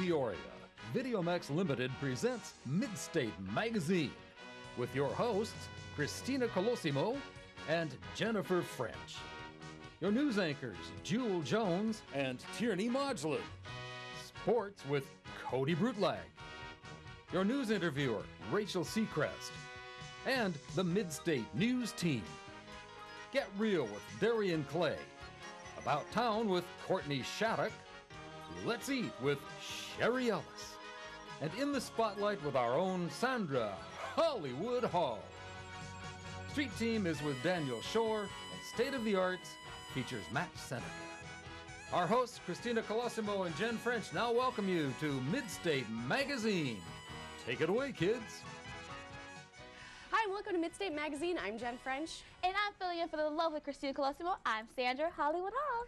Peoria, Videomax Limited presents Midstate Magazine with your hosts, Christina Colosimo and Jennifer French. Your news anchors, Jewel Jones and Tierney Modulin. Sports with Cody Brutlag. Your news interviewer, Rachel Seacrest. And the Midstate News Team. Get Real with Darian Clay. About Town with Courtney Shattuck. Let's Eat with Sherry Ellis. And In the Spotlight with our own Sandra Hollywood Hall. Street Team is with Daniel Shore, and State of the Arts features Matt Seneca. Our hosts, Christina Colosimo and Jen French, now welcome you to Midstate Magazine. Take it away, kids. Hi, and welcome to Midstate Magazine. I'm Jen French. And I'm filling in for the lovely Christina Colosimo. I'm Sandra Hollywood Hall.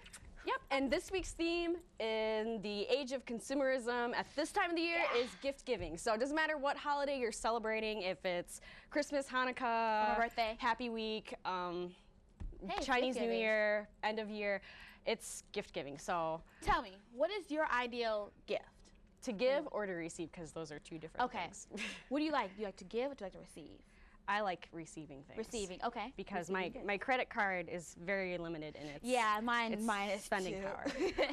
Yep, and this week's theme in the age of consumerism at this time of the year is gift giving. So it doesn't matter what holiday you're celebrating, if it's Christmas, Hanukkah, my birthday, Happy Week, Chinese New Year, end of year, it's gift giving. So tell me, what is your ideal gift? To give or to receive, because those are two different things. What do you like? Do you like to give or do you like to receive? I like receiving things. Receiving, okay. Because my credit card is very limited in its mine is spending too. power.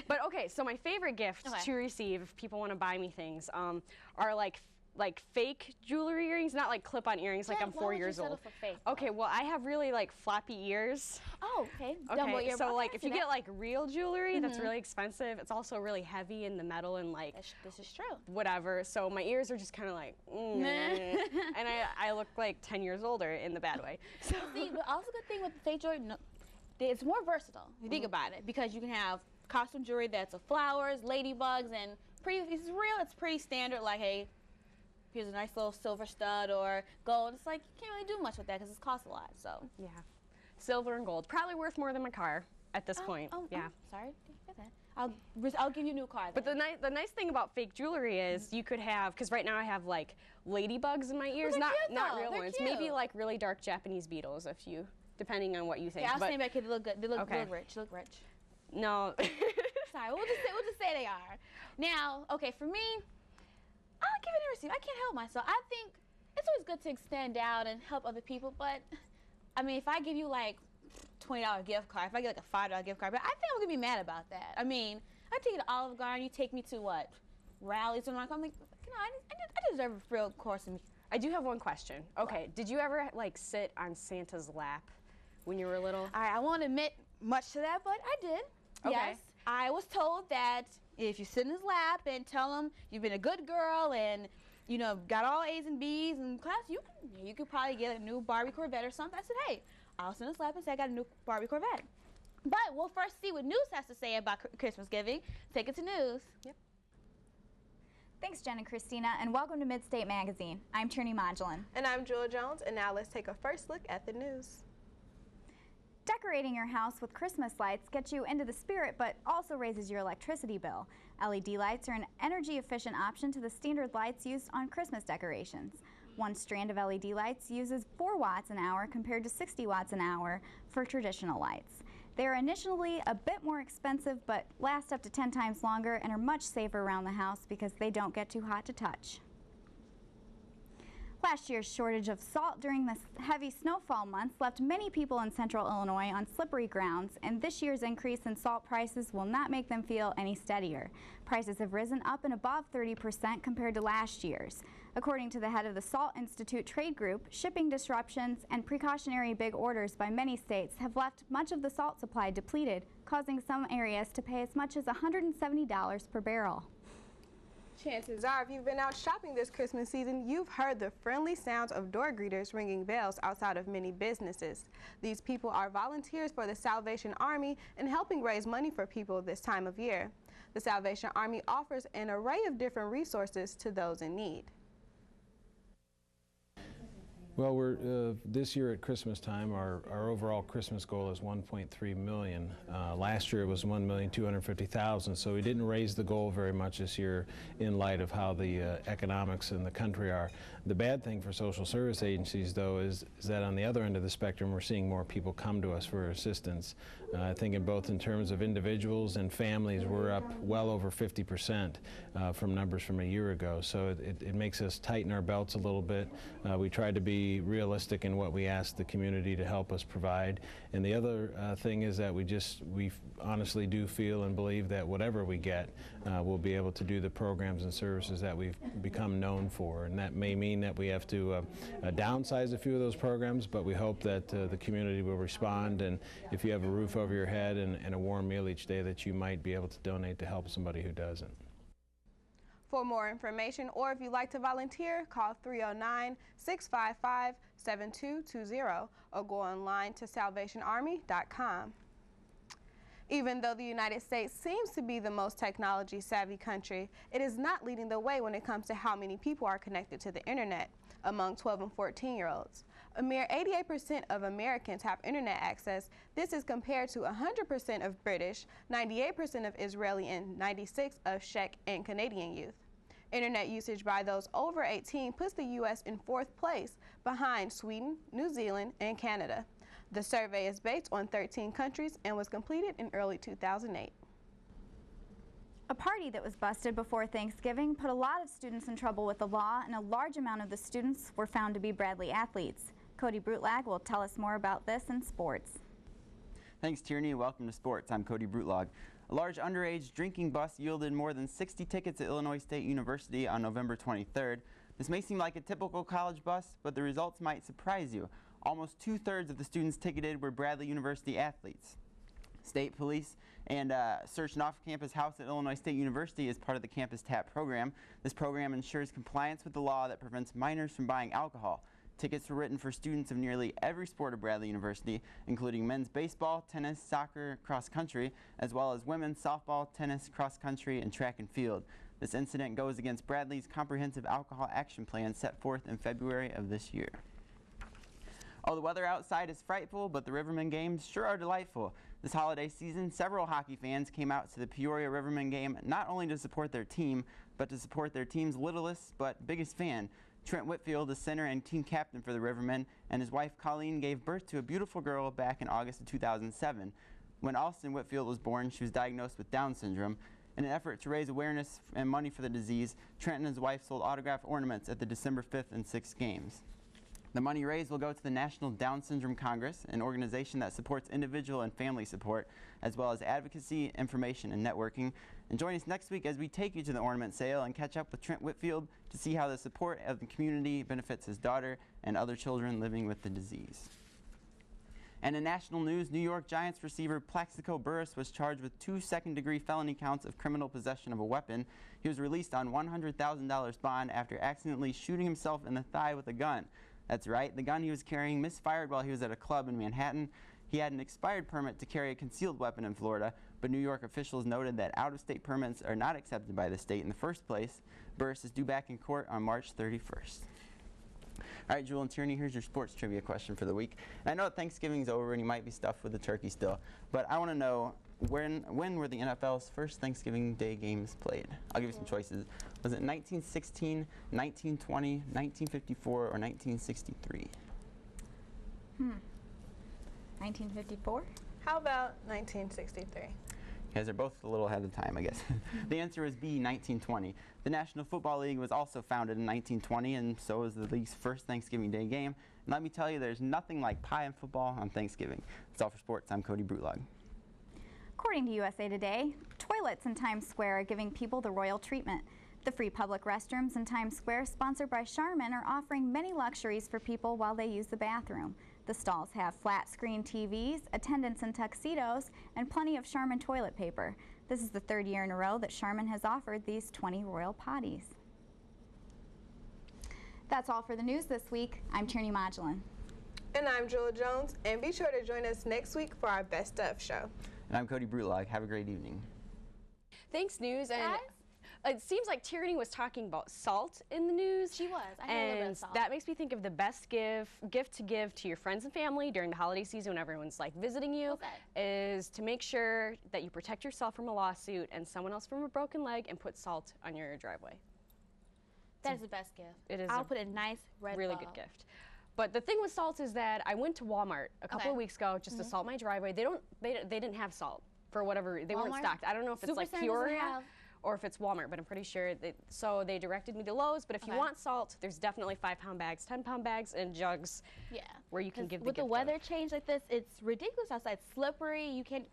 But okay, so my favorite gift to receive, if people want to buy me things, are like fake jewelry earrings, not like clip-on earrings. Like I'm 4 years old. For fake, okay, well I have really like floppy ears. Oh, okay. Okay, so like if you get like real jewelry that's really expensive, it's also really heavy in the metal and like this is true. Whatever. So my ears are just kind of like, and I look like 10 years older in the bad way. So see, but also good thing with the fake jewelry, it's more versatile. If you think about it, because you can have costume jewelry that's of flowers, ladybugs, and pretty. It's real. It's pretty standard. Like, hey, here's a nice little silver stud or gold. It's like you can't really do much with that because it costs a lot. So yeah, silver and gold, probably worth more than my car at this point. Yeah. Sorry, didn't get that. I'll give you a new car then. But the nice thing about fake jewelry is you could have, because right now I have like ladybugs in my ears, not real ones, maybe like really dark Japanese beetles, depending on what you think. Yeah, I was saying back here, they look good. They look rich. They look rich. No. Sorry, we'll just say they are. Now, okay, for me, I'll give it and receive. I can't help myself. I think it's always good to extend out and help other people, but I mean, if I give you like $20 gift card, if I get like a $5 gift card, but I think I'm gonna be mad about that. I mean, I take you to Olive Garden, you take me to what? Rallies, and I'm like, you know, I deserve a real course. I do have one question. Okay, did you ever like sit on Santa's lap when you were little? All right, I won't admit much to that, but I did. Okay. Yes, I was told that if you sit in his lap and tell him you've been a good girl and you know got all A's and B's in class, you could probably get a new Barbie Corvette or something. I said, hey, I'll sit in his lap and say I got a new Barbie Corvette. But we'll first see what news has to say about Christmas giving. Take it to news. Yep. Thanks, Jen and Christina, and welcome to Midstate Magazine. I'm Tierney Modulin. And I'm Jewel Jones, and now let's take a first look at the news. Decorating your house with Christmas lights gets you into the spirit, but also raises your electricity bill. LED lights are an energy-efficient option to the standard lights used on Christmas decorations. One strand of LED lights uses 4 watts an hour compared to 60 watts an hour for traditional lights. They are initially a bit more expensive, but last up to 10 times longer and are much safer around the house because they don't get too hot to touch. Last year's shortage of salt during the heavy snowfall months left many people in central Illinois on slippery grounds, and this year's increase in salt prices will not make them feel any steadier. Prices have risen up and above 30% compared to last year's. According to the head of the Salt Institute Trade Group, shipping disruptions and precautionary big orders by many states have left much of the salt supply depleted, causing some areas to pay as much as $170 per barrel. Chances are, if you've been out shopping this Christmas season, you've heard the friendly sounds of door greeters ringing bells outside of many businesses. These people are volunteers for the Salvation Army and helping raise money for people this time of year. The Salvation Army offers an array of different resources to those in need. Well, we're this year at Christmas time, our overall Christmas goal is 1.3 million. Last year it was 1,250,000, so we didn't raise the goal very much this year in light of how the economics in the country are. The bad thing for social service agencies, though, is that on the other end of the spectrum, we're seeing more people come to us for assistance. I think in both in terms of individuals and families, we're up well over 50% from numbers from a year ago. So it makes us tighten our belts a little bit. We try to be realistic in what we ask the community to help us provide. And the other thing is that we honestly do feel and believe that whatever we get, we'll be able to do the programs and services that we've become known for. And that may mean that we have to downsize a few of those programs, but we hope that the community will respond. And if you have a roof over your head and a warm meal each day, that you might be able to donate to help somebody who doesn't. For more information, or if you'd like to volunteer, call 309-655-7220 or go online to salvationarmy.com. Even though the United States seems to be the most technology-savvy country, it is not leading the way when it comes to how many people are connected to the internet among 12 and 14-year-olds. A mere 88% of Americans have internet access. This is compared to 100% of British, 98% of Israeli, and 96% of Czech and Canadian youth. Internet usage by those over 18 puts the U.S. in 4th place, behind Sweden, New Zealand, and Canada. The survey is based on 13 countries and was completed in early 2008. A party that was busted before Thanksgiving put a lot of students in trouble with the law, and a large amount of the students were found to be Bradley athletes. Cody Brutlag will tell us more about this in sports. Thanks, Tierney. Welcome to sports. I'm Cody Brutlag. A large underage drinking bus yielded more than 60 tickets at Illinois State University on November 23rd. This may seem like a typical college bus, but the results might surprise you. Almost 2/3 of the students ticketed were Bradley University athletes. State police and searched an off-campus house at Illinois State University as part of the Campus TAP program. This program ensures compliance with the law that prevents minors from buying alcohol. Tickets were written for students of nearly every sport at Bradley University, including men's baseball, tennis, soccer, cross country, as well as women's softball, tennis, cross country, and track and field. This incident goes against Bradley's comprehensive alcohol action plan set forth in February of this year. Oh, the weather outside is frightful, but the Rivermen games sure are delightful. This holiday season, several hockey fans came out to the Peoria Rivermen game not only to support their team, but to support their team's littlest but biggest fan. Trent Whitfield, the center and team captain for the Rivermen, and his wife Colleen gave birth to a beautiful girl back in August of 2007. When Alston Whitfield was born, she was diagnosed with Down syndrome. In an effort to raise awareness and money for the disease, Trent and his wife sold autographed ornaments at the December 5th and 6th games. The money raised will go to the National Down Syndrome Congress, an organization that supports individual and family support, as well as advocacy, information, and networking. And join us next week as we take you to the ornament sale and catch up with Trent Whitfield to see how the support of the community benefits his daughter and other children living with the disease. And in national news, New York Giants receiver Plaxico Burress was charged with 2 second-degree felony counts of criminal possession of a weapon. He was released on $100,000 bond after accidentally shooting himself in the thigh with a gun. That's right, the gun he was carrying misfired while he was at a club in Manhattan. He had an expired permit to carry a concealed weapon in Florida, but New York officials noted that out-of-state permits are not accepted by the state in the first place. Burress is due back in court on March 31st. All right, Jewel and Tierney, here's your sports trivia question for the week. And I know Thanksgiving's over and you might be stuffed with the turkey still, but I want to know when were the NFL's first Thanksgiving Day games played? I'll give you some choices. Was it 1916, 1920, 1954, or 1963? 1954? How about 1963? You guys are both a little ahead of time, I guess. The answer is B, 1920. The National Football League was also founded in 1920, and so was the league's first Thanksgiving Day game. And let me tell you, there's nothing like pie and football on Thanksgiving. That's all for sports. I'm Cody Brutlag. According to USA Today, toilets in Times Square are giving people the royal treatment. The free public restrooms in Times Square, sponsored by Charmin, are offering many luxuries for people while they use the bathroom. The stalls have flat-screen TVs, attendants in tuxedos, and plenty of Charmin toilet paper. This is the 3rd year in a row that Charmin has offered these 20 royal potties. That's all for the news this week. I'm Tierney Modulin. And I'm Jewel Jones, and be sure to join us next week for our Best Of show. And I'm Cody Brutlag. Have a great evening. Thanks, News. And It seems like Tierney was talking about salt in the news. She was. I heard a little bit of And salt. that makes me think of the best gift to give to your friends and family during the holiday season when everyone's like visiting you. What's that? Is to make sure that you protect yourself from a lawsuit and someone else from a broken leg and put salt on your driveway. That is the best gift. It is I'll a put a nice red really bulb. good gift. But the thing with salt is that I went to Walmart a couple Okay. of weeks ago just to salt my driveway. They didn't have salt for whatever, they weren't Walmart? stocked. I don't know if it's like Supercenter Peoria doesn't have- or if it's Walmart, but I'm pretty sure so they directed me to Lowe's. But if you Okay. want salt, there's dedefinitely 5-pound bags, 10-pound bags, and jugs Yeah. where you can 'Cause give the with gift the of. weather change like this, it's ridiculous outside. It's slippery. You can't.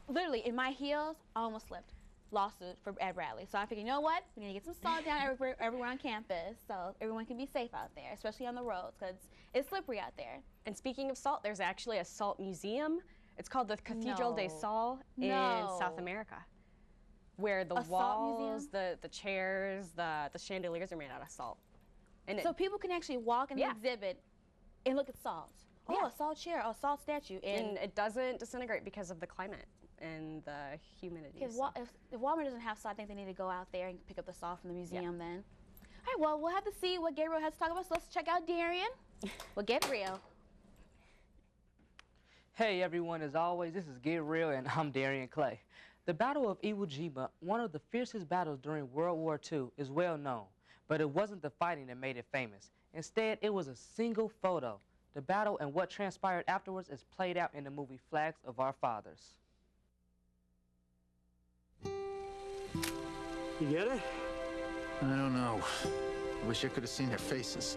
Literally, in my heels, I almost slipped. Lawsuit for Ed Bradley. So I figured, you know what? We need to get some salt down everywhere on campus so everyone can be safe out there, especially on the roads, because it's slippery out there. And speaking of salt, there's actually a salt museum. It's called the Cathedral de No. Sal in No. South America, where the A salt walls, museum? the chairs, the chandeliers are made out of salt. And So people can actually walk in Yeah. the exhibit and look at salt. Oh, Yeah. a salt chair, a salt statue. and it doesn't disintegrate because of the climate and the humidity. If, so. if Walmart doesn't have salt, I think they need to go out there and pick up the salt from the museum then. All right, well, we'll have to see what Gabriel has to talk about, so let's check out Darian. We'll get real. Hey everyone, as always, this is Get Real and I'm Darian Clay. The Battle of Iwo Jima, one of the fiercest battles during World War II, is well known, but it wasn't the fighting that made it famous. Instead, it was a single photo. The battle and what transpired afterwards is played out in the movie Flags of Our Fathers. You get it? I don't know. I wish I could have seen their faces.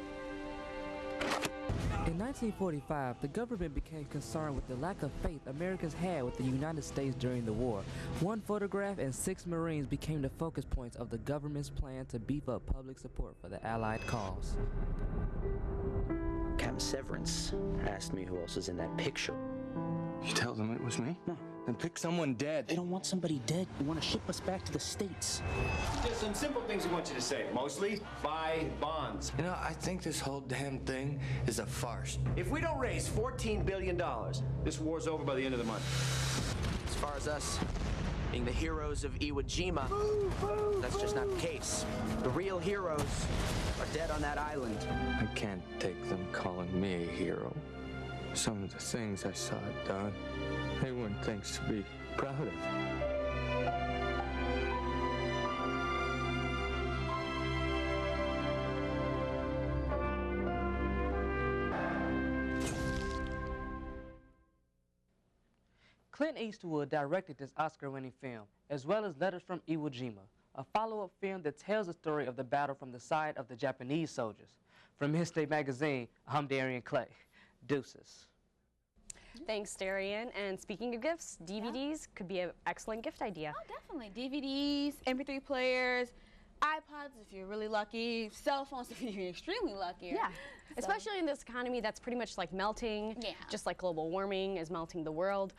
In 1945, the government became concerned with the lack of faith Americans had with the United States during the war. One photograph and 6 Marines became the focus points of the government's plan to beef up public support for the Allied cause. Captain Severance asked me who else was in that picture. You tell them it was me? No. Then pick someone dead. They don't want somebody dead. They want to ship us back to the States. There's some simple things we want you to say. Mostly, buy bonds. You know, I think this whole damn thing is a farce. If we don't raise $14 billion, this war's over by the end of the month. As far as us being the heroes of Iwo Jima, that's just not the case. The real heroes are dead on that island. I can't take them calling me a hero. Some of the things I saw done, they weren't things to be proud of. Clint Eastwood directed this Oscar-winning film, as well as Letters from Iwo Jima, a follow-up film that tells the story of the battle from the side of the Japanese soldiers. From Midstate magazine, I'm Darian Clay. Deuces. Thanks, Darian. And speaking of gifts, DVDs could be an excellent gift idea. Oh, definitely. DVDs, MP3 players, iPods if you're really lucky, cell phones if you're extremely lucky. Yeah, So- especially in this economy that's pretty much like melting, Yeah. just like global warming is melting the world.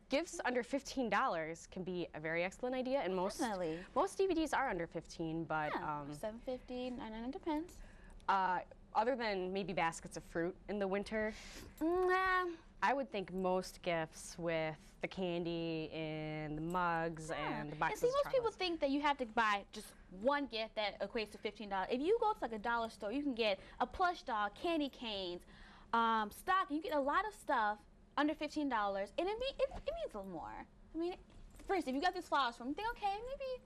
Gifts under $15 can be a very excellent idea, and most Definitely. DVDs are under 15, but Yeah, $7.50, $9.99, depends. other than maybe baskets of fruit in the winter, I would think most gifts with the candy and the mugs and the And boxes see, of most people chocolates. think that you have to buy just one gift that equates to $15. If you go to like a dollar store, you can get a plush dog, candy canes, stock. You get a lot of stuff under $15, and it means a little more. I mean, for instance, if you got these flowers from, you think, okay, maybe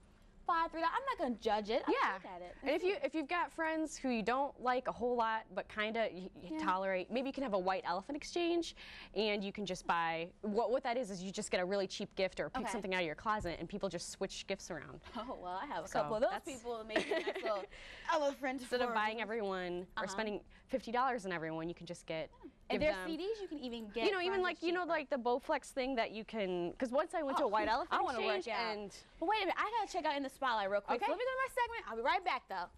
$5, $3. I'm not gonna judge it. I'm Yeah, gonna look at it. and if you've got friends who you don't like a whole lot, but kind of you tolerate, maybe you can have a white elephant exchange, and you can just buy what that is you just get a really cheap gift or pick Okay. something out of your closet, and people just switch gifts around. Oh well, I have a So couple of those that's- people making a nice little elephant. Instead of for- buying everyone or spending $50 on everyone, you can just get. And give there's them, CDs you can even get. You know, even from like cheaper. like the Bowflex thing that you can. Because once I went to a white elephant I wanna work exchange, out. and But wait a minute, I gotta check out In the Spotlight real quick. Okay. So let me go to my segment. I'll be right back though.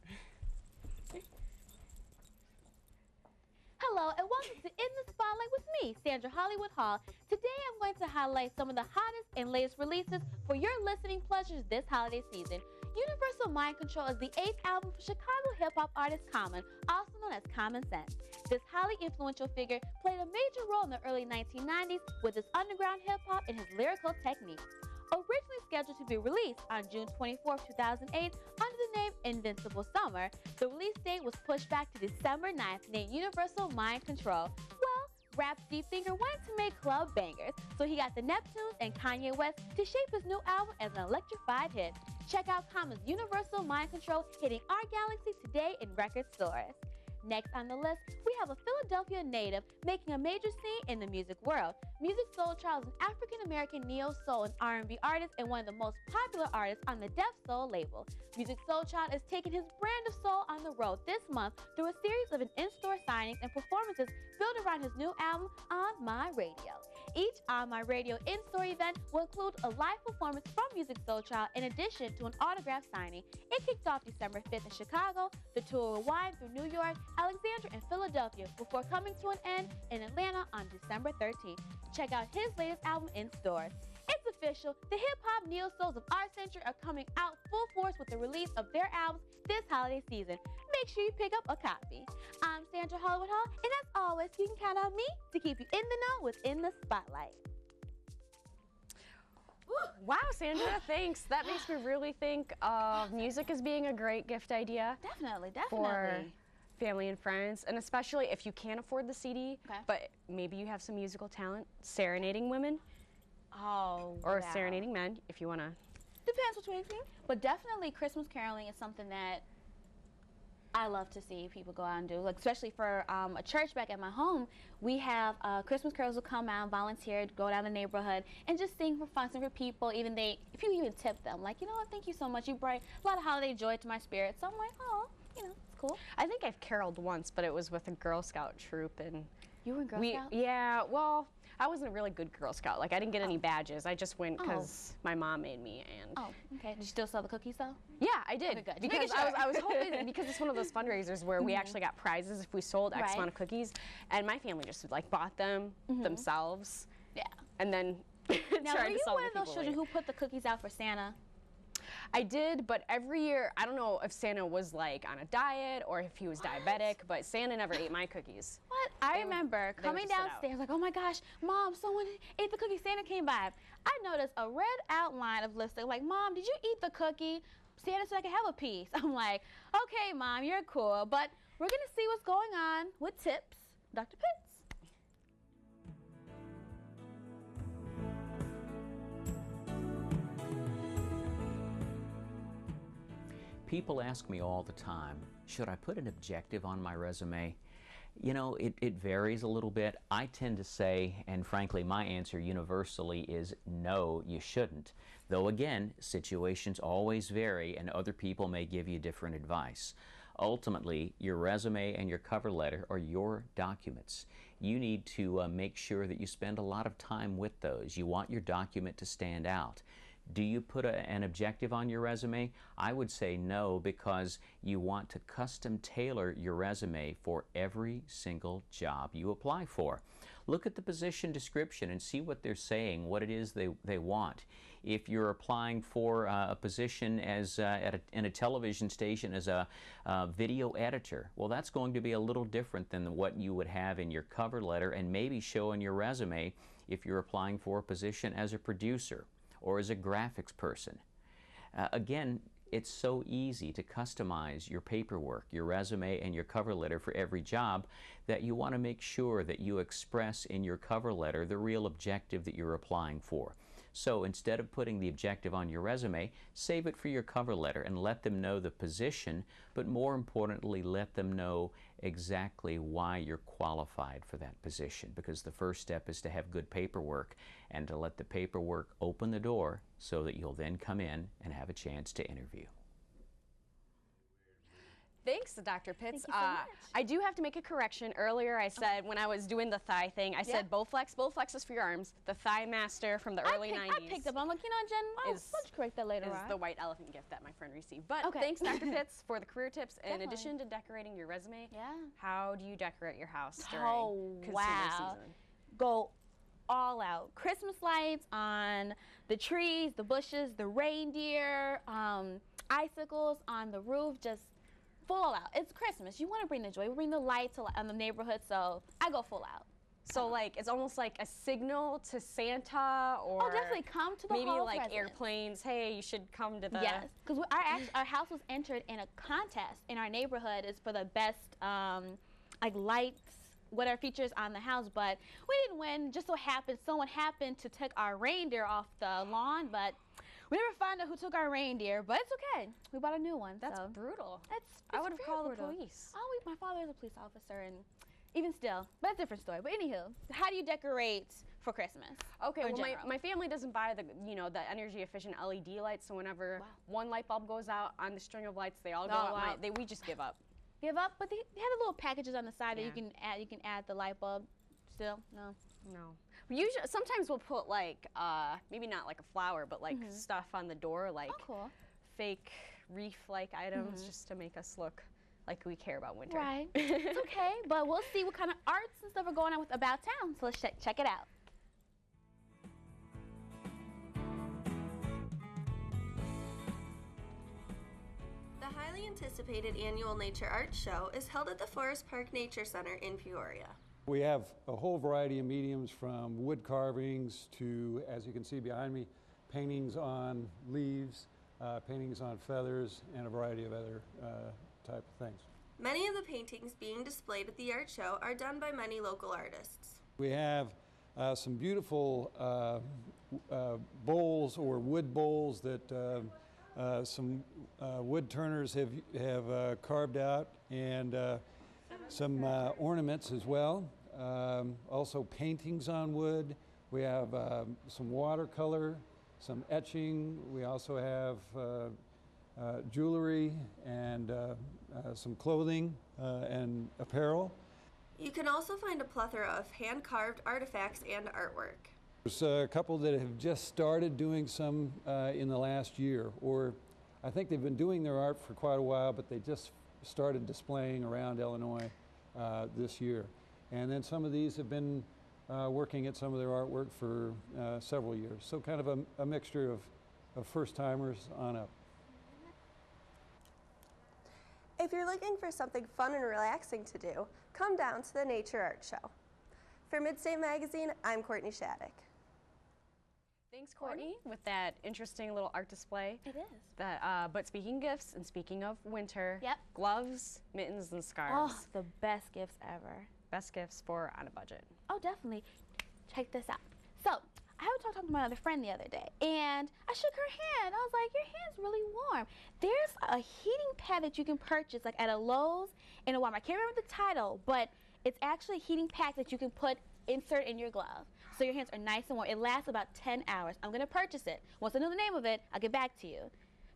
Hello and welcome to In the Spotlight with me, Sandra Hollywood Hall. Today I'm going to highlight some of the hottest and latest releases for your listening pleasures this holiday season. Universal Mind Control is the 8th album for Chicago hip-hop artist Common, also known as Common Sense. This highly influential figure played a major role in the early 1990s with his underground hip-hop and his lyrical techniques. Originally scheduled to be released on June 24, 2008 under the name Invincible Summer, the release date was pushed back to December 9th, named Universal Mind Control. Well, rap Steve Finger wanted to make club bangers, so he got the Neptunes and Kanye West to shape his new album as an electrified hit. Check out Common's Universal Mind Control hitting our galaxy today in record stores. Next on the list, we have a Philadelphia native making a major scene in the music world. Music Soul Child is an African-American neo-soul and R&B artist and one of the most popular artists on the Def Soul label. Music Soul Child is taking his brand of soul on the road this month through a series of in-store signings and performances built around his new album, On My Radio. Each On My Radio in-store event will include a live performance from Music Soul Child in addition to an autograph signing. It kicked off December 5th in Chicago. The tour will wind through New York, Alexandria, and Philadelphia before coming to an end in Atlanta on December 13th. Check out his latest album in stores. It's official, the hip-hop neo-souls of our century are coming out full force with the release of their albums this holiday season. Make sure you pick up a copy. I'm Sandra Hollywood Hall, and as always, you can count on me to keep you in the know within the spotlight. Wow, Sandra, thanks. That makes me really think of music as being a great gift idea. Definitely. For family and friends, and especially if you can't afford the CD, but maybe you have some musical talent, serenading women. Or serenading men, if you want to. Depends what you're thinking. But definitely Christmas caroling is something that I love to see people go out and do. Like, especially for a church back at my home, we have Christmas carols will come out, volunteer, go down the neighborhood, and just sing for fun, sing for people. If you even tip them, like, you know what, thank you so much. You brought a lot of holiday joy to my spirit. So I'm like, oh, you know, it's cool. I think I've caroled once, but it was with a Girl Scout troop, and you were in Girl Scout? Yeah, well, I wasn't a really good Girl Scout. Like, I didn't get any badges. I just went because my mom made me. And okay. Did you still sell the cookies though? Yeah, I did. Okay, good. Because I was hoping, because it's one of those fundraisers where we actually got prizes if we sold X amount of cookies, and my family just like bought them themselves. Yeah. And then now, tried were to you sell one to of those people children later. who put the cookies out for Santa? I did, but every year, I don't know if Santa was like on a diet or if he was diabetic, but Santa never ate my cookies. What? I remember coming downstairs like, oh my gosh, Mom, someone ate the cookie. Santa came by. I noticed a red outline of listing, like, Mom, did you eat the cookie? Santa said I could have a piece. I'm like, okay, Mom, you're cool, but we're going to see what's going on with tips. Dr. Pitts. People ask me all the time, should I put an objective on my resume? You know, it varies a little bit. I tend to say, and frankly my answer universally is no, you shouldn't. Though again, situations always vary and other people may give you different advice. Ultimately, your resume and your cover letter are your documents. You need to make sure that you spend a lot of time with those. You want your document to stand out. Do you put an objective on your resume? I would say no, because you want to custom tailor your resume for every single job you apply for. Look at the position description and see what they're saying, what it is they want. If you're applying for a position as in a television station as a video editor, well, that's going to be a little different than what you would have in your cover letter and maybe show in your resume if you're applying for a position as a producer or as a graphics person. Again, it's so easy to customize your paperwork, your resume, and your cover letter for every job that you want to make sure that you express in your cover letter the real objective that you're applying for. So instead of putting the objective on your resume, save it for your cover letter and let them know the position, but more importantly, let them know exactly why you're qualified for that position, because the first step is to have good paperwork and to let the paperwork open the door so that you'll then come in and have a chance to interview. Thanks, Dr. Pitts. Thank you so much. I do have to make a correction. Earlier I said, when I was doing the thigh thing, I said Bowflex. Bowflex is for your arms. The Thigh Master from the early 90s. I picked up. I'm like, you know, Jen, let's correct that later on. Is the white elephant gift that my friend received. But thanks, Dr. Pitts, for the career tips. In addition to decorating your resume, how do you decorate your house during consumer season? Go all out. Christmas lights on the trees, the bushes, the reindeer, icicles on the roof, just full out. It's Christmas. You want to bring the joy. We bring the lights on the neighborhood, so I go full out. So like it's almost like a signal to Santa, or definitely come to the maybe hall's like residence. Airplanes. Hey, you should come to the. Yes, because our house was entered in a contest in our neighborhood. It's for the best like lights, whatever features on the house, but we didn't win. Just so happened someone happened to take our reindeer off the lawn, but we never found out who took our reindeer. But it's okay. We bought a new one. That's so. brutal. I would have very called brutal. the police. Oh, my father is a police officer, and even still, but that's a different story. But anywho, how do you decorate for Christmas? Okay, or in well, general? my family doesn't buy the the energy efficient LED lights. So whenever one light bulb goes out on the string of lights, they all go out. Wow. We just give up. Give up, but they have the little packages on the side that you can add. You can add the light bulb. Still, no. Usually, sometimes we'll put like maybe not like a flower, but like stuff on the door, like fake wreath-like items, just to make us look like we care about winter. Right. It's okay, but we'll see what kind of arts and stuff are going on with About Town. So let's check it out. The highly anticipated annual Nature Art Show is held at the Forest Park Nature Center in Peoria. We have a whole variety of mediums, from wood carvings to, as you can see behind me, paintings on leaves, paintings on feathers, and a variety of other type of things. Many of the paintings being displayed at the art show are done by many local artists. We have some beautiful bowls, or wood bowls, that some wood turners have carved out, and some ornaments as well. Also paintings on wood. We have some watercolor, some etching. We also have jewelry and some clothing and apparel. You can also find a plethora of hand-carved artifacts and artwork. There's a couple that have just started doing some in the last year, or I think they've been doing their art for quite a while, but they just started displaying around Illinois this year. And then some of these have been working at some of their artwork for several years. So kind of a mixture of first-timers on up. If you're looking for something fun and relaxing to do, come down to the Nature Art Show. For Midstate Magazine, I'm Courtney Shattuck. Thanks, Courtney, with that interesting little art display. It is. But speaking gifts, and speaking of winter, Yep. gloves, mittens, and scarves. Oh, the best gifts ever. Best gifts for on a budget. Oh, definitely. Check this out. So, I was talking to my other friend the other day, and I shook her hand. I was like, your hand's really warm. There's a heating pad that you can purchase, like at a Lowe's in a Walmart. I can't remember the title, but it's actually a heating pack that you can insert in your glove. So your hands are nice and warm. It lasts about 10 hours. I'm gonna purchase it. Once I know the name of it, I'll get back to you.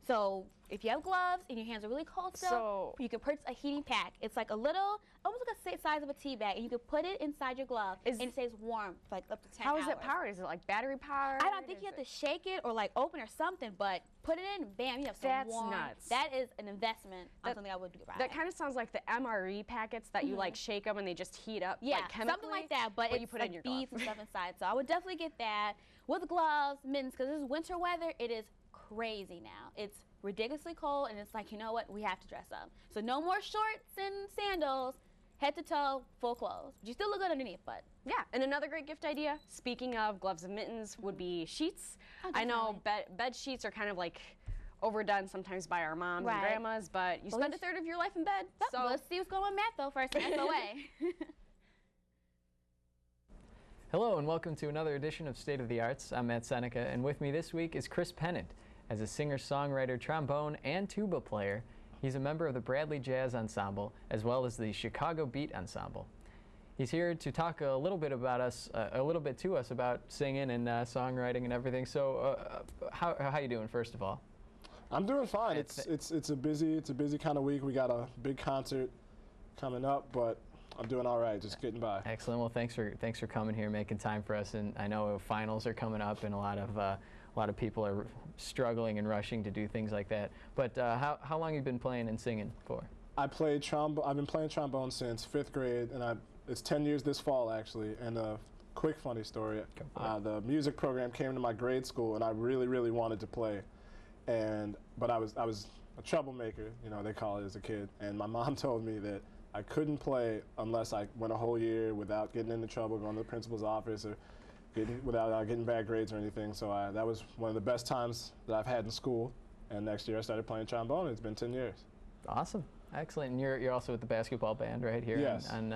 So if you have gloves and your hands are really cold still, you can purchase a heating pack. It's like a little, almost like a size of a tea bag, and you can put it inside your glove, and it stays warm for like up to 10 hours. How is it powered? Is it like battery powered? I don't think you have to shake it or like open or something, but put it in, bam, you have some warm. That's nuts. That is an investment on something I would do. That kind of sounds like the MRE packets that you like shake them and they just heat up. Yeah, like chemically, something like that, but it's you put like in your beads glove. and stuff inside. So I would definitely get that with gloves, mittens, because this is winter weather. It is crazy now. It's ridiculously cold, and it's like, you know what? We have to dress up. So no more shorts and sandals, head to toe, full clothes. But you still look good underneath, but. Yeah, and another great gift idea, speaking of gloves and mittens, would be sheets. I know bed sheets are kind of like overdone sometimes by our moms and grandmas, but you spend a third of your life in bed. So let's see what's going on with Matt, though, first. SOA. Hello and welcome to another edition of State of the Arts. I'm Matt Seneca, and with me this week is Chris Pennant. As a singer-songwriter, trombone, and tuba player, he's a member of the Bradley Jazz Ensemble, as well as the Chicago Beat Ensemble. He's here to talk a little bit about us, to us about singing and songwriting and everything. So, how you doing, first of all? I'm doing fine. It's a busy kind of week. We got a big concert coming up, but I'm doing all right, just getting by. Excellent. Well, thanks for coming here, making time for us. And I know finals are coming up, and a lot of people are struggling and rushing to do things like that. But how long have you been playing and singing for? I've been playing trombone since 5th grade, and it's 10 years this fall actually. And a quick funny story: the music program came to my grade school, and I really wanted to play, but I was a troublemaker, you know, they call it as a kid. And my mom told me that I couldn't play unless I went a whole year without getting into trouble, going to the principal's office, or without getting bad grades or anything. So that was one of the best times that I've had in school. And next year I started playing trombone. It's been 10 years. Awesome. Excellent. And you're also with the basketball band right here yes. on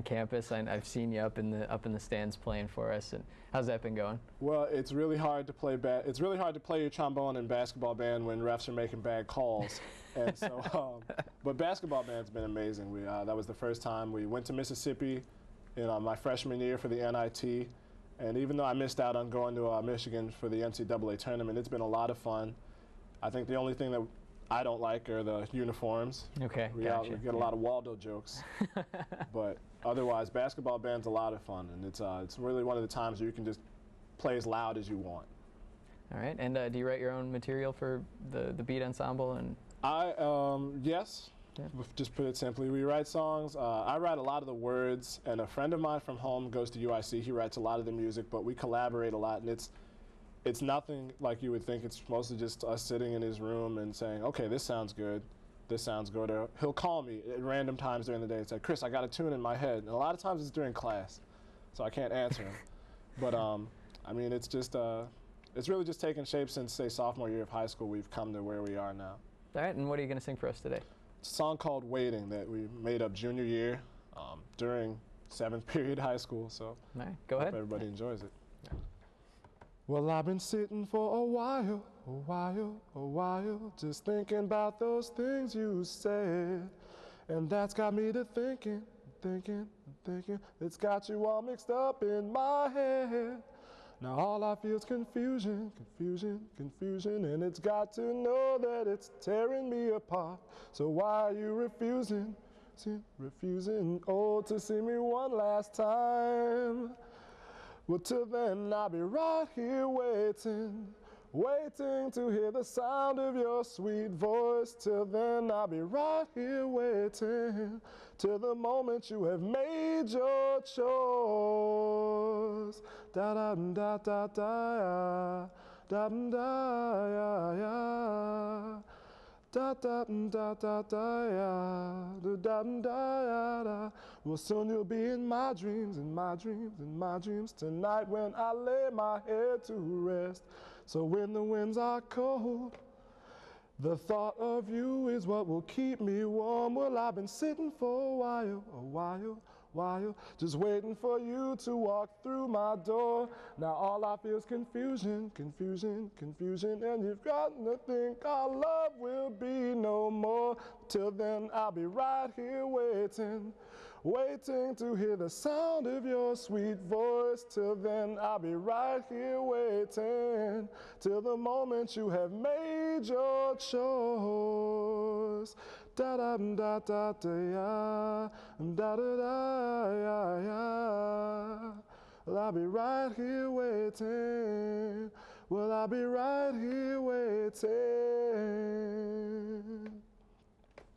campus. I've seen you up in the stands playing for us. And how's that been going? Well, it's really hard to play it's really hard to play your trombone in basketball band when refs are making bad calls. And so, but basketball band's been amazing. That was the first time we went to Mississippi in my freshman year for the NIT. And even though I missed out on going to Michigan for the NCAA tournament, it's been a lot of fun. I think the only thing that I don't like are the uniforms. Okay, we gotcha. We get a lot of Waldo jokes. But otherwise, basketball band's a lot of fun, and it's really one of the times where you can just play as loud as you want. All right, and do you write your own material for the beat ensemble? And yes. Yeah. Just put it simply, we write songs. I write a lot of the words, and a friend of mine from home goes to UIC. He writes a lot of the music, but we collaborate a lot, and it's nothing like you would think. It's mostly just us sitting in his room and saying, okay, this sounds good, this sounds good. Or he'll call me at random times during the day and say, Chris, I got a tune in my head. And a lot of times it's during class, so I can't answer him. But I mean, it's really just taken shape since, say, sophomore year of high school. We've come to where we are now. All right, and what are you going to sing for us today? It's a song called Waiting that we made up junior year during 7th period high school. So all right, go ahead. Hope everybody enjoys it. Yeah. Well, I've been sitting for a while, just thinking about those things you said. And that's got me to thinking. It's got you all mixed up in my head. Now all I feel is confusion, and it's got to know that it's tearing me apart. So why are you refusing, oh, to see me one last time? Well, till then I'll be right here waiting to hear the sound of your sweet voice. Till then I'll be right here waiting, till the moment you have made your choice. Da da da da da da da ya. Da da da da da da da. Well, soon you'll be in my dreams, tonight when I lay my head to rest. So when the winds are cold, the thought of you is what will keep me warm. Well, I've been sitting for a while, just waiting for you to walk through my door. Now all I feel is confusion, and you've got to think our love will be no more. Till then I'll be right here waiting to hear the sound of your sweet voice. Till then I'll be right here waiting, till the moment you have made your choice. Da da da da da ya, da da da ya ya. Well, I'll be right here waiting. Well, I'll be right here waiting.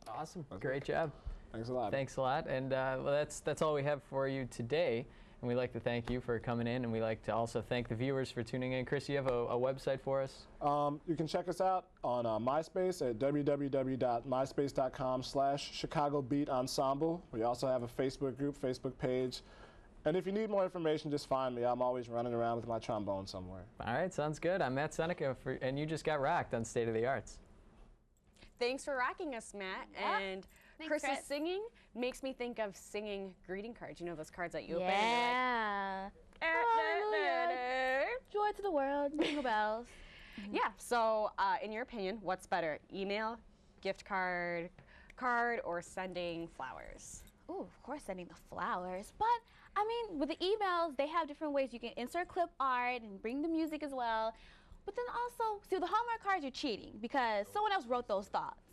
Awesome, great job. Thanks a lot. Thanks a lot, and well, that's all we have for you today. And we'd like to thank you for coming in, and we'd like to also thank the viewers for tuning in. Chris, you have a website for us? You can check us out on MySpace at www.myspace.com/Chicago Beat Ensemble. We also have a Facebook group, Facebook page. And if you need more information, just find me. I'm always running around with my trombone somewhere. All right, sounds good. I'm Matt Seneca, and you just got rocked on State of the Arts. Thanks for rocking us, Matt. And Chris's singing makes me think of singing greeting cards. You know those cards that you open and you're like, joy to the world, jingle bells. Yeah, so in your opinion, what's better, email, gift card, or sending flowers? Ooh, of course sending the flowers. But, I mean, with the emails, they have different ways. You can insert clip art and bring the music as well. But then also, see, with the Hallmark cards, you're cheating because someone else wrote those thoughts.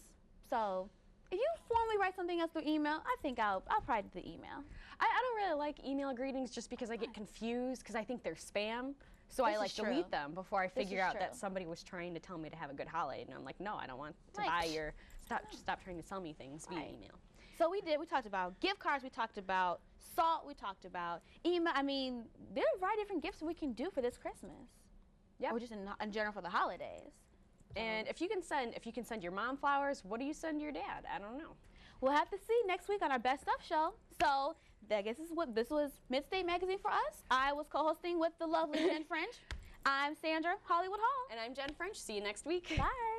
So if you formally write something else through email, I think I'll probably do the email. I don't really like email greetings just because I get confused because I think they're spam. So I like delete them before I figure out that somebody was trying to tell me to have a good holiday. And I'm like, no, I don't want to buy your, stop trying to sell me things via email. So we talked about gift cards, we talked about salt, we talked about email. I mean, there are a variety of different gifts we can do for this Christmas. Yeah. Or just in general for the holidays. And if you can send your mom flowers, what do you send your dad? I don't know. we'll have to see next week on our Best Stuff show. So I guess this was Midstate Magazine for us. I was co-hosting with the lovely Jen French. I'm Sandra Hollywood Hall. And I'm Jen French. See you next week. Bye.